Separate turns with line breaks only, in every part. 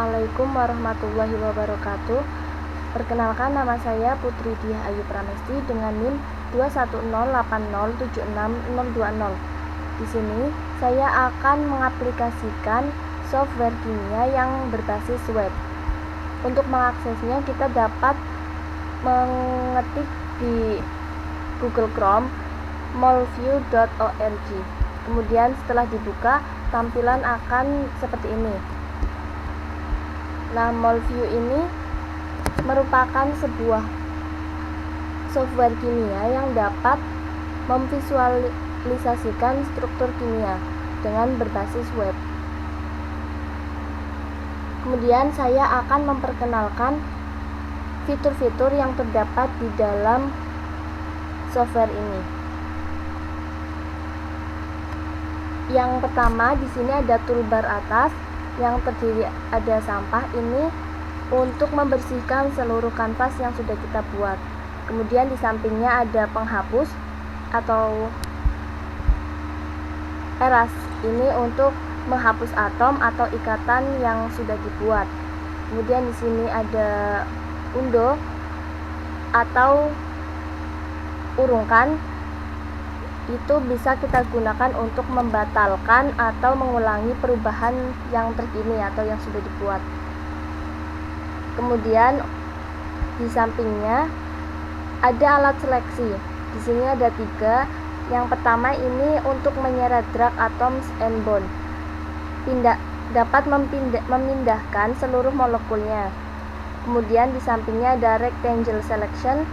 Assalamualaikum warahmatullahi wabarakatuh. Perkenalkan, nama saya Putri Diah Ayu Pramesti dengan NIM 21080766020. Di sini saya akan mengaplikasikan software kimia yang berbasis web. Untuk mengaksesnya kita dapat mengetik di Google Chrome molview.org. Kemudian setelah dibuka, tampilan akan seperti ini. Nah, Molview ini merupakan sebuah software kimia yang dapat memvisualisasikan struktur kimia dengan berbasis web. Kemudian saya akan memperkenalkan fitur-fitur yang terdapat di dalam software ini. Yang pertama, di sini ada toolbar atas yang terdiri ada sampah, ini untuk membersihkan seluruh kanvas yang sudah kita buat. Kemudian di sampingnya ada penghapus atau eras, ini untuk menghapus atom atau ikatan yang sudah dibuat. Kemudian di sini ada undo atau urungkan, itu bisa kita gunakan untuk membatalkan atau mengulangi perubahan yang terkini atau yang sudah dibuat. Kemudian di sampingnya ada alat seleksi. Di sini ada 3. Yang pertama ini untuk menyeret drag atoms and bond. Dapat memindahkan seluruh molekulnya. Kemudian di sampingnya ada rectangle selection,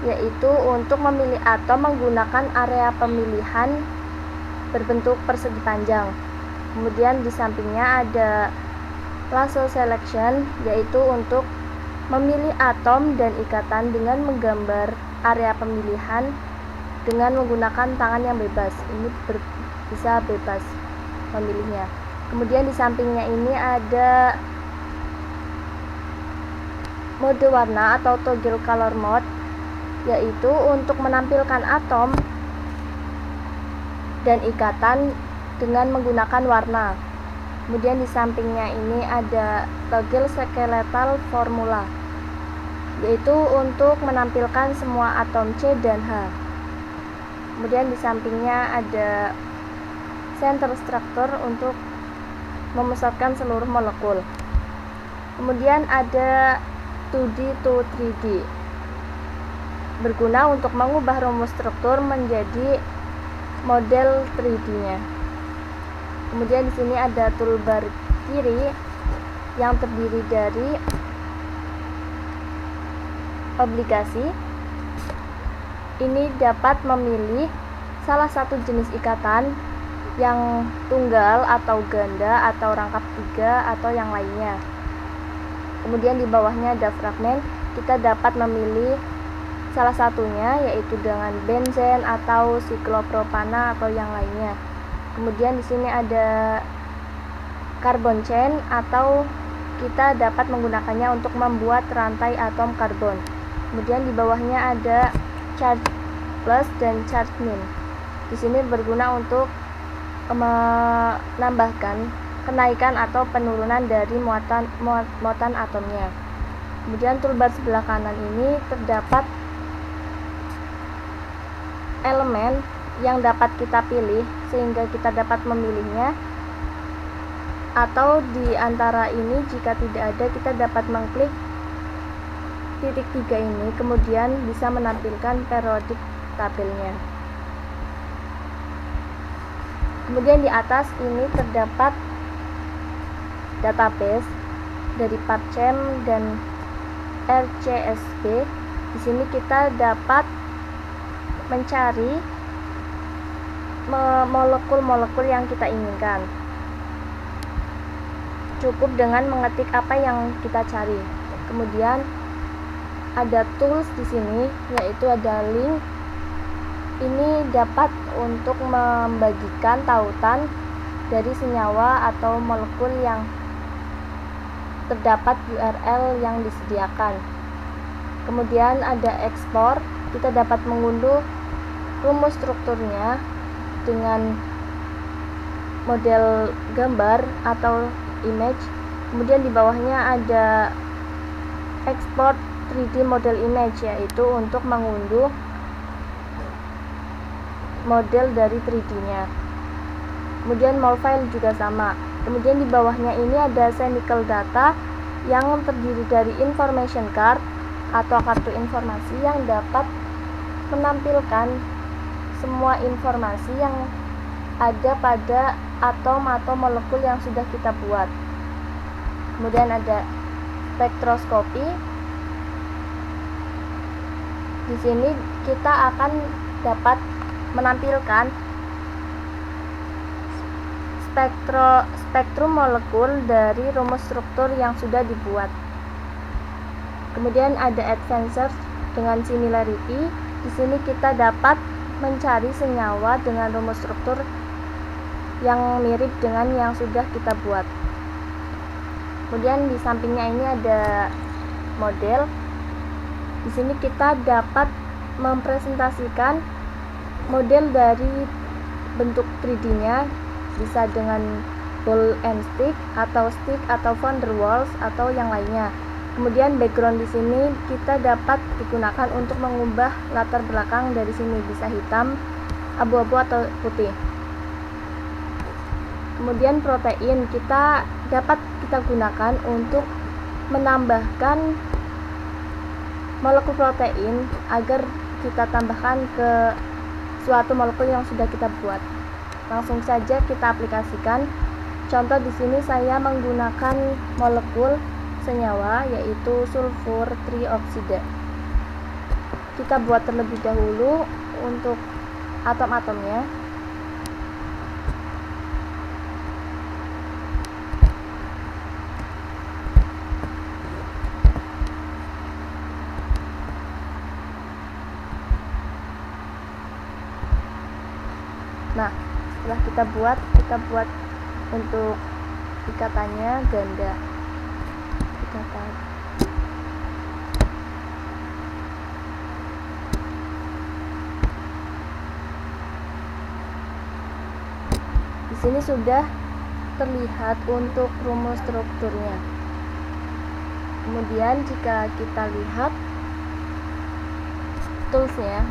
yaitu untuk memilih atom menggunakan area pemilihan berbentuk persegi panjang. Kemudian di sampingnya ada lasso selection, yaitu untuk memilih atom dan ikatan dengan menggambar area pemilihan dengan menggunakan tangan yang bebas. Ini bisa bebas memilihnya. Kemudian di sampingnya ini ada mode warna atau toggle color mode, yaitu untuk menampilkan atom dan ikatan dengan menggunakan warna. Kemudian di sampingnya ini ada toggle skeletal formula, yaitu untuk menampilkan semua atom C dan H. Kemudian di sampingnya ada center structure untuk memusatkan seluruh molekul. Kemudian ada 2D to 3D, berguna untuk mengubah rumus struktur menjadi model 3D-nya. Kemudian di sini ada toolbar kiri yang terdiri dari obligasi. Ini dapat memilih salah satu jenis ikatan yang tunggal atau ganda atau rangkap 3 atau yang lainnya. Kemudian di bawahnya ada fragment, kita dapat memilih salah satunya, yaitu dengan benzen atau siklopropana atau yang lainnya. Kemudian di sini ada carbon chain, atau kita dapat menggunakannya untuk membuat rantai atom karbon. Kemudian di bawahnya ada charge plus dan charge min. Di sini berguna untuk menambahkan kenaikan atau penurunan dari muatan atomnya. Kemudian toolbar sebelah kanan ini terdapat elemen yang dapat kita pilih sehingga kita dapat memilihnya, atau di antara ini jika tidak ada, kita dapat mengklik titik 3 ini, kemudian bisa menampilkan periodic tabelnya. Kemudian di atas ini terdapat database dari PubChem dan RCSB. Di sini kita dapat mencari molekul-molekul yang kita inginkan. Cukup dengan mengetik apa yang kita cari. Kemudian ada tools di sini, yaitu ada link. Ini dapat untuk membagikan tautan dari senyawa atau molekul yang terdapat URL yang disediakan. Kemudian ada ekspor, kita dapat mengunduh rumus strukturnya dengan model gambar atau image. Kemudian di bawahnya ada export 3D model image, yaitu untuk mengunduh model dari 3D-nya. Kemudian molefile juga sama. Kemudian di bawahnya ini ada chemical data yang terdiri dari information card atau kartu informasi yang dapat menampilkan semua informasi yang ada pada atom atau molekul yang sudah kita buat. Kemudian ada spektroskopi. Di sini kita akan dapat menampilkan spektrum molekul dari rumus struktur yang sudah dibuat. Kemudian ada advanced dengan similarity. Di sini kita dapat mencari senyawa dengan rumus struktur yang mirip dengan yang sudah kita buat. Kemudian di sampingnya ini ada model. Di sini kita dapat mempresentasikan model dari bentuk 3D-nya, bisa dengan ball and stick atau van der Waals atau yang lainnya. Kemudian background di sini kita dapat digunakan untuk mengubah latar belakang. Dari sini bisa hitam, abu-abu atau putih. Kemudian protein dapat kita gunakan untuk menambahkan molekul protein agar kita tambahkan ke suatu molekul yang sudah kita buat. Langsung saja kita aplikasikan. Contoh di sini saya menggunakan molekul senyawa yaitu sulfur trioksida. Kita buat terlebih dahulu untuk atom-atomnya. Nah, setelah kita buat untuk ikatannya ganda. Ikatan. Di sini sudah terlihat untuk rumus strukturnya. Kemudian jika kita lihat toolsnya,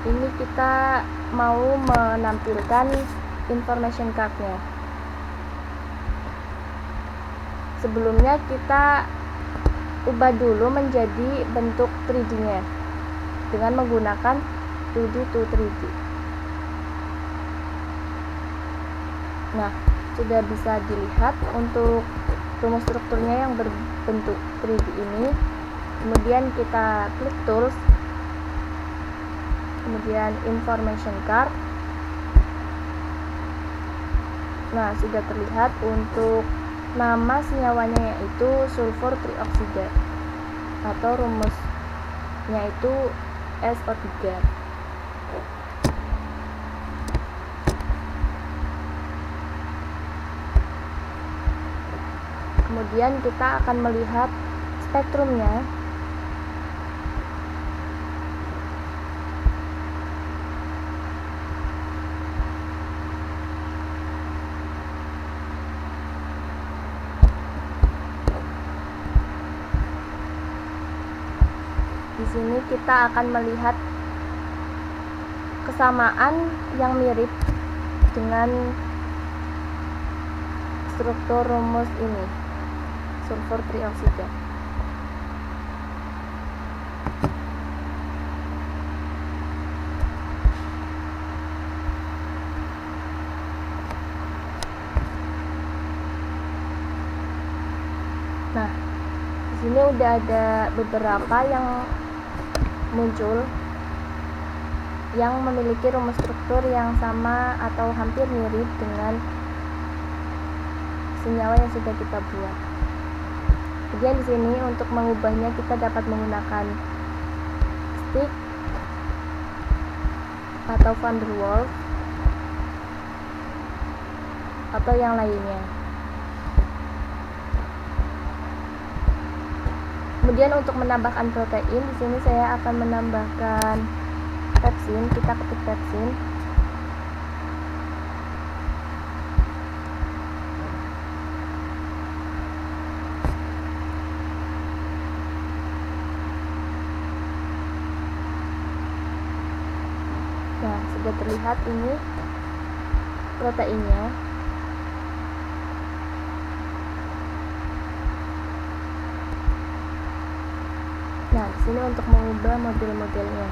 ini kita mau menampilkan information card-nya. Sebelumnya kita ubah dulu menjadi bentuk 3D-nya dengan menggunakan 2D to 3D. Nah, sudah bisa dilihat untuk rumus strukturnya yang berbentuk 3D ini. Kemudian kita klik tools, kemudian information card. Nah, sudah terlihat untuk nama senyawanya yaitu sulfur trioksida atau rumusnya itu SO3. Kemudian kita akan melihat spektrumnya. Di sini kita akan melihat kesamaan yang mirip dengan struktur rumus ini, sulfur trioksida. Nah, di sini udah ada beberapa yang muncul yang memiliki rumus struktur yang sama atau hampir mirip dengan senyawa yang sudah kita buat. Kemudian di sini untuk mengubahnya kita dapat menggunakan stick atau van der Waals atau yang lainnya. Kemudian untuk menambahkan protein, di sini saya akan menambahkan pepsin. Kita ketik pepsin. sudah terlihat ini proteinnya. Nah, di sini untuk mengubah model-modelnya.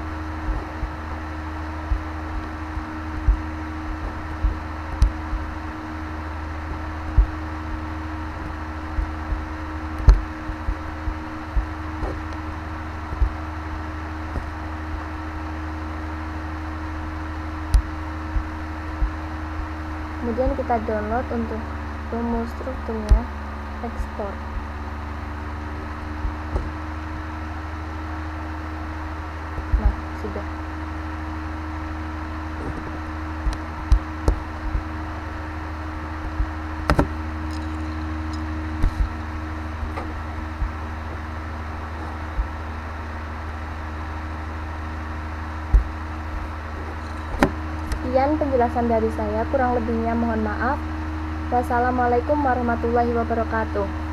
Kemudian kita download untuk rumus strukturnya, ekspor. Nah, sudah. Sekian penjelasan dari saya, kurang lebihnya mohon maaf. Wassalamualaikum warahmatullahi wabarakatuh.